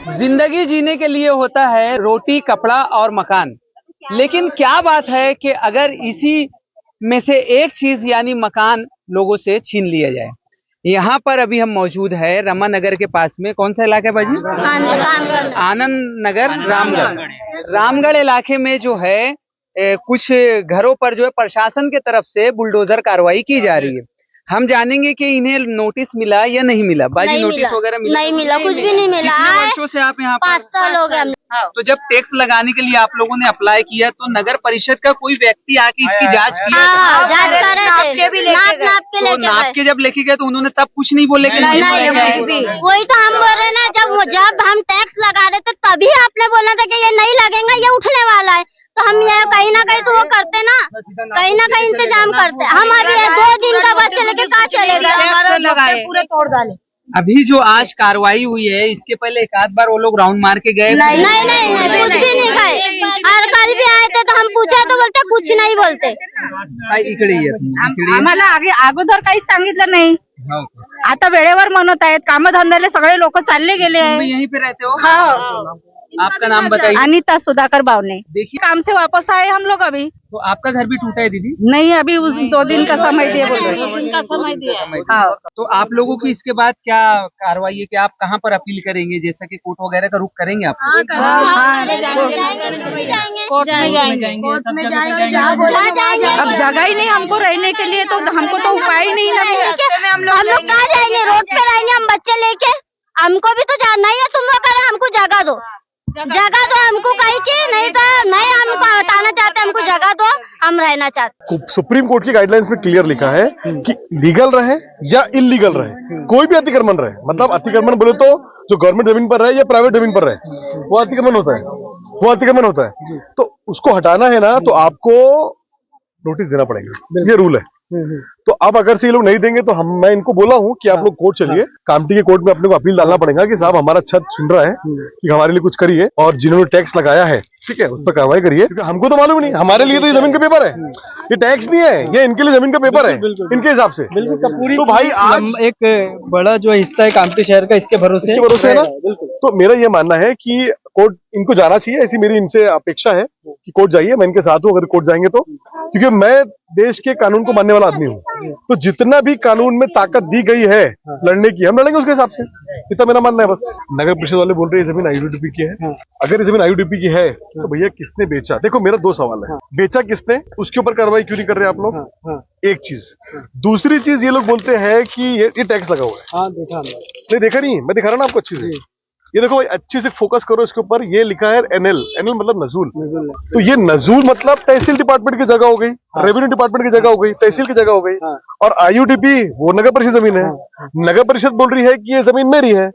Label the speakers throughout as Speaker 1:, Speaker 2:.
Speaker 1: जिंदगी जीने के लिए होता है रोटी, कपड़ा और मकान। लेकिन क्या बात है कि अगर इसी में से एक चीज यानी मकान लोगों से छीन लिया जाए। यहाँ पर अभी हम मौजूद है रमा नगर के पास में। कौन सा इलाका है बाजी? आनंद नगर, रामगढ़। रामगढ़ इलाके में जो है कुछ घरों पर जो है प्रशासन के तरफ से बुलडोजर कार्रवाई की जा रही है। हम जानेंगे कि इन्हें नोटिस मिला या नहीं मिला। बाजी नोटिस वगैरह मिला?
Speaker 2: नहीं मिला, कुछ भी नहीं मिला।
Speaker 1: कितने वर्षों से आप यहाँ
Speaker 2: 5 साल हो गए।
Speaker 1: तो जब टैक्स लगाने के लिए आप लोगों ने अप्लाई किया तो नगर परिषद का कोई व्यक्ति आके इसकी जांच किया?
Speaker 2: जांच कर रहे थे,
Speaker 1: नाप के जब लेके गए तो उन्होंने तब कुछ नहीं बोले?
Speaker 2: वही तो हम बोल रहे ना, जब हम टैक्स लगा रहे थे तभी आपने बोला था कि ये नहीं लगेगा, ये उठने वाला है। तो हम ये कहीं ना कहीं तो वो करते ना, कहीं ना कहीं इंतजाम करते। हम अभी 2 दिन का बच्चे लेके कहाँ चलेगा?
Speaker 3: पूरे तोड़ डाले।
Speaker 1: अभी जो आज कार्रवाई हुई है इसके पहले एक आध बार वो लोग राउंड मार के गए?
Speaker 2: नहीं, कुछ भी नहीं खाए। और कल भी आए थे तो हम पूछे तो बोलते कुछ नहीं बोलते।
Speaker 3: आम्हाला अगोदर काहीच सांगितलं नाही। आता वेळेवर म्हणत आहेत, कामधंद्याला सगळे लोक चालले गेले आहेत।
Speaker 1: यहीं पे रहते हो?
Speaker 3: हाँ।
Speaker 1: आपका नाम बताइए।
Speaker 3: अनीता सुधाकर बावने।
Speaker 1: देखिए,
Speaker 3: काम से वापस आए हम लोग अभी।
Speaker 1: तो आपका घर भी टूटा है दीदी?
Speaker 3: नहीं, अभी 2 दिन का समय दिए बोल रहे हैं। हाँ।
Speaker 1: तो आप लोगों की इसके बाद क्या कार्रवाई है कि आप कहाँ पर अपील करेंगे? जैसा कि कोर्ट वगैरह का रुख करेंगे आप?
Speaker 3: कोर्ट में जाएंगे। अब जगह ही नहीं हमको रहने के लिए, तो हमको तो उपाय ही नहीं ना।
Speaker 2: हम लोग कहाँ जाएंगे? रोड पे रहेंगे हम बच्चे लेके। हमको भी तो जानना ही है, तुम लोग करें हमको जगह दो, जगह दो हमको। कहीं की नहीं तो नहीं, हमको हटाना चाहते, हमको जगह दो, हम रहना चाहते।
Speaker 4: सुप्रीम कोर्ट की गाइडलाइंस में क्लियर लिखा है कि लीगल रहे या इलीगल रहे, कोई भी अतिक्रमण रहे, मतलब अतिक्रमण बोले तो जो गवर्नमेंट जमीन पर रहे या प्राइवेट जमीन पर रहे, वो अतिक्रमण होता है। तो उसको हटाना है ना, तो आपको नोटिस देना पड़ेगा, ये रूल है। तो अब अगर से ये लोग नहीं देंगे तो मैं इनको बोला हूँ कि आप लोग कोर्ट चलिए, कामटी के कोर्ट में अपने को अपील डालना पड़ेगा कि साहब हमारा छत छीन रहा है, कि हमारे लिए कुछ करिए, और जिन्होंने टैक्स लगाया है ठीक है उस पर कार्रवाई करिए, क्योंकि हमको तो मालूम नहीं, हमारे लिए तो ये जमीन का पेपर है, ये टैक्स नहीं है, ये इनके लिए जमीन का पेपर है इनके हिसाब से। तो भाई आज
Speaker 5: एक बड़ा जो हिस्सा है कामटी शहर का इसके भरोसे
Speaker 4: है ना। तो मेरा ये मानना है कि कोर्ट इनको जाना चाहिए, ऐसी मेरी इनसे अपेक्षा है कि कोर्ट जाइए। मैं इनके साथ हूँ अगर कोर्ट जाएंगे तो, क्योंकि मैं देश के कानून को मानने वाला आदमी हूँ। तो जितना भी कानून में ताकत दी गई है लड़ने की, हम लड़ेंगे उसके हिसाब से, इतना मेरा मानना है बस। नगर परिषद वाले बोल रहे हैं ये जमीन आईयूडीपी की है। अगर ये जमीन आईयूडीपी की है तो भैया किसने बेचा? देखो मेरा 2 सवाल है, बेचा किसने, उसके ऊपर कार्रवाई क्यों नहीं कर रहे आप लोग? एक चीज। दूसरी चीज, ये लोग बोलते हैं कि ये टैक्स लगा हुआ है। नहीं देखा नहीं, मैं दिखा रहा ना आपको अच्छी से। ये देखो भाई, अच्छे से फोकस करो इसके ऊपर। ये लिखा है एनएल मतलब नजूल। तो ये नजूल मतलब तहसील डिपार्टमेंट की जगह हो गई, रेवेन्यू डिपार्टमेंट की जगह हो गई, तहसील की जगह हो गई। और आईयूडीपी वो नगर परिषद जमीन है। नगर परिषद बोल रही है कि ये जमीन मेरी है,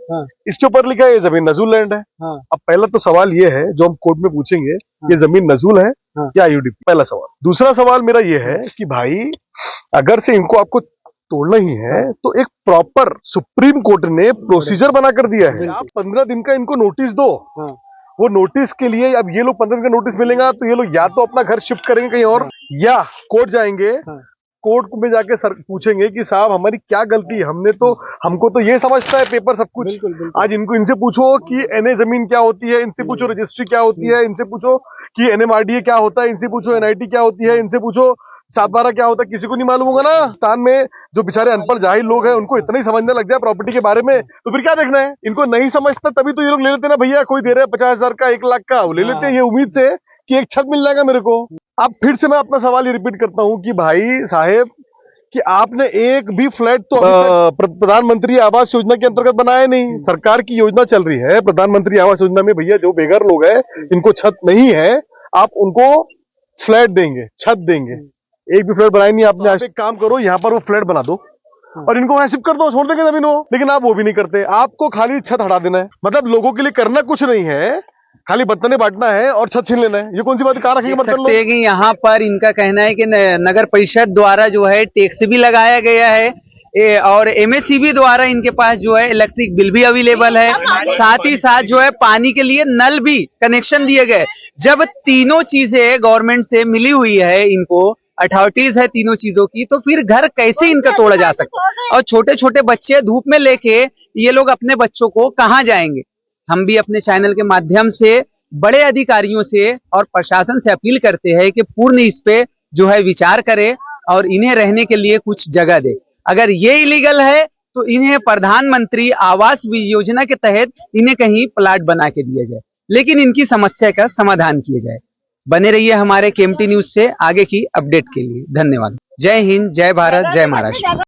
Speaker 4: इसके ऊपर लिखा है ये जमीन नजूल लैंड है। अब पहला तो सवाल ये है जो हम कोर्ट में पूछेंगे, ये जमीन नजूल है या आईयूडीपी, पहला सवाल। दूसरा सवाल मेरा ये है कि भाई अगर से इनको आपको तोड़ना ही है तो एक प्रॉपर सुप्रीम कोर्ट ने प्रोसीजर बना कर दिया है। आप 15 दिन का इनको नोटिस दो। वो नोटिस के लिए अब ये लोग 15 दिन का नोटिस मिलेगा तो ये लोग या तो अपना घर शिफ्ट करेंगे कहीं और, या कोर्ट जाएंगे। कोर्ट में जाके सर पूछेंगे कि साहब हमारी क्या गलती है, हमको तो ये समझता है पेपर सब कुछ। आज इनसे पूछो कि एनए जमीन क्या होती है, इनसे पूछो रजिस्ट्री क्या होती है, इनसे पूछो कि एनएमआरडीए क्या होता है, इनसे पूछो एनआईटी क्या होती है, इनसे पूछो 7/12 क्या होता है, किसी को नहीं मालूम होगा ना। स्थान में जो बेचारे अनपढ़ जाहिल लोग हैं उनको इतना ही समझने लग जाए प्रॉपर्टी के बारे में, तो फिर क्या देखना है? इनको नहीं समझता तभी तो ये लोग ले लेते ना, भैया कोई दे रहा है 50,000 का, 1 लाख का, वो ले लेते हैं ये उम्मीद से कि एक छत मिल जाएगा मेरे को। अब फिर से मैं अपना सवाल ये रिपीट करता हूँ कि भाई साहेब कि आपने एक भी फ्लैट तो प्रधानमंत्री आवास योजना के अंतर्गत बनाया नहीं। सरकार की योजना चल रही है प्रधानमंत्री आवास योजना में, भैया जो बेघर लोग हैं इनको छत नहीं है, आप उनको फ्लैट देंगे, छत देंगे। एक भी फ्लैट बनाया नहीं आपने। आज एक काम करो, यहाँ पर वो फ्लैट बना दो और इनको वहां शिफ्ट कर दो, छोड़ देंगे जमीन वो। लेकिन आप वो भी नहीं करते, आपको खाली छत हटा देना है। मतलब लोगों के लिए करना कुछ नहीं है, खाली बर्तने बांटना है और छत छीन लेना है। ये कौन सी बात? कहाँ रखेंगे बर्तन लोग?
Speaker 1: कि यहाँ पर इनका कहना है कि नगर परिषद द्वारा जो है टैक्स भी लगाया गया है और एमएससीबी द्वारा इनके पास जो है इलेक्ट्रिक बिल भी अवेलेबल है, साथ ही साथ जो है पानी के लिए नल भी कनेक्शन दिए गए। जब तीनों चीजें गवर्नमेंट से मिली हुई है, इनको अथॉरिटीज है तीनों चीजों की, तो फिर घर कैसे इनका तोड़ा जा सकता है? और छोटे छोटे बच्चे धूप में लेके ये लोग अपने बच्चों को कहाँ जाएंगे? हम भी अपने चैनल के माध्यम से बड़े अधिकारियों से और प्रशासन से अपील करते हैं कि पूर्ण इस पे जो है विचार करे और इन्हें रहने के लिए कुछ जगह दे। अगर ये इलीगल है तो इन्हें प्रधानमंत्री आवास योजना के तहत इन्हें कहीं प्लाट बना के दिया जाए, लेकिन इनकी समस्या का समाधान किया जाए। बने रहिए हमारे केएमटी न्यूज से आगे की अपडेट के लिए। धन्यवाद। जय हिंद, जय भारत, जय महाराष्ट्र।